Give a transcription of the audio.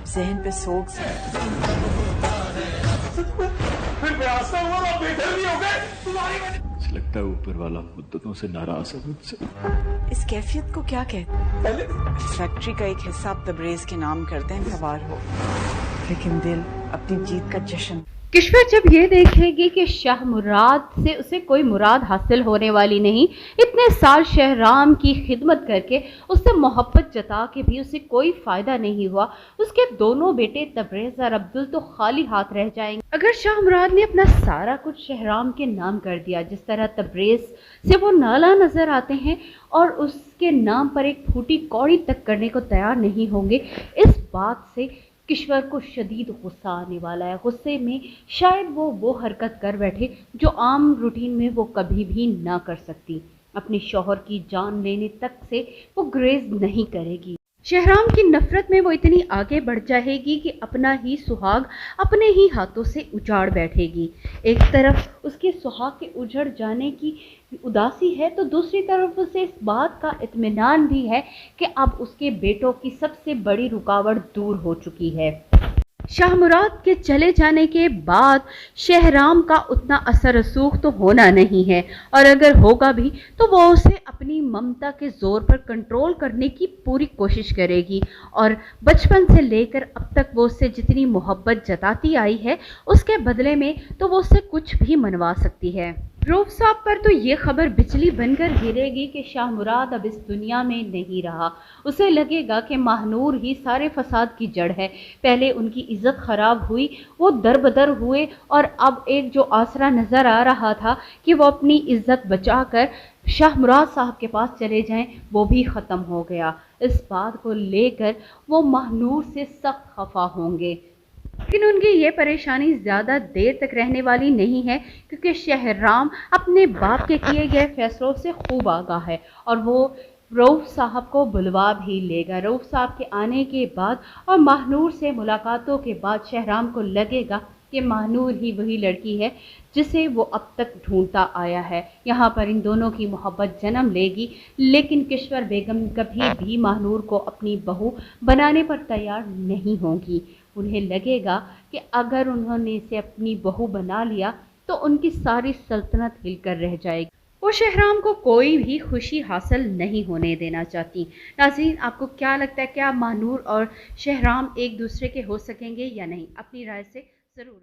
ज़हन पे सोग सा मुझे लगता है ऊपर वाला मुद्दतों से नाराज है मुझसे। इस कैफियत को क्या कहते हैं? फैक्ट्री का एक हिस्सा आप तबरेज के नाम करते हैं, सवार हो, लेकिन दिल अपनी जीत का जश्न। किश्वर जब ये देखेगी कि शाह मुराद से उसे कोई मुराद हासिल होने वाली नहीं, इतने साल शहराम की खिदमत करके उससे मोहब्बत जता के भी उसे कोई फ़ायदा नहीं हुआ, उसके दोनों बेटे तबरेज़ और अब्दुल तो खाली हाथ रह जाएंगे। अगर शाह मुराद ने अपना सारा कुछ शहराम के नाम कर दिया, जिस तरह तबरेज़ से वो नाला नज़र आते हैं और उसके नाम पर एक फूटी कौड़ी तक करने को तैयार नहीं होंगे, इस बात से किश्वर को शदीद गुस्सा आने वाला है। गुस्से में शायद वो हरकत कर बैठे जो आम रूटीन में वो कभी भी ना कर सकती। अपने शौहर की जान लेने तक से वो ग्रेज नहीं करेगी। शहराम की नफरत में वो इतनी आगे बढ़ जाएगी कि अपना ही सुहाग अपने ही हाथों से उजाड़ बैठेगी। एक तरफ उसके सुहाग के उजड़ जाने की उदासी है तो दूसरी तरफ उसे इस बात का इत्मीनान भी है कि अब उसके बेटों की सबसे बड़ी रुकावट दूर हो चुकी है। शाह मुराद के चले जाने के बाद शहराम का उतना असर रसूख तो होना नहीं है, और अगर होगा भी तो वो उसे अपनी ममता के ज़ोर पर कंट्रोल करने की पूरी कोशिश करेगी, और बचपन से लेकर अब तक वो उससे जितनी मोहब्बत जताती आई है उसके बदले में तो वो उससे कुछ भी मनवा सकती है। रऊफ साहब पर तो ये खबर बिजली बनकर गिरेगी कि शाह मुराद अब इस दुनिया में नहीं रहा। उसे लगेगा कि महानूर ही सारे फसाद की जड़ है। पहले उनकी इज्जत खराब हुई, वो दरबदर हुए, और अब एक जो आसरा नज़र आ रहा था कि वो अपनी इज्जत बचाकर शाह मुराद साहब के पास चले जाएं, वो भी ख़त्म हो गया। इस बात को लेकर वो महानूर से सख्त खफा होंगे, लेकिन उनकी ये परेशानी ज़्यादा देर तक रहने वाली नहीं है, क्योंकि शहराम अपने बाप के किए गए फैसलों से खूब आगाह है और वो रऊफ साहब को बुलवा भी लेगा। रऊफ साहब के आने के बाद और महानूर से मुलाकातों के बाद शहराम को लगेगा कि महानूर ही वही लड़की है जिसे वो अब तक ढूंढता आया है। यहाँ पर इन दोनों की मोहब्बत जन्म लेगी, लेकिन किश्वर बेगम कभी भी महानूर को अपनी बहू बनाने पर तैयार नहीं होंगी। उन्हें लगेगा कि अगर उन्होंने इसे अपनी बहू बना लिया तो उनकी सारी सल्तनत हिलकर रह जाएगी। वो शहराम को कोई भी खुशी हासिल नहीं होने देना चाहती। नाज़रीन, आपको क्या लगता है, क्या महानूर और शहराम एक दूसरे के हो सकेंगे या नहीं? अपनी राय से ज़रूर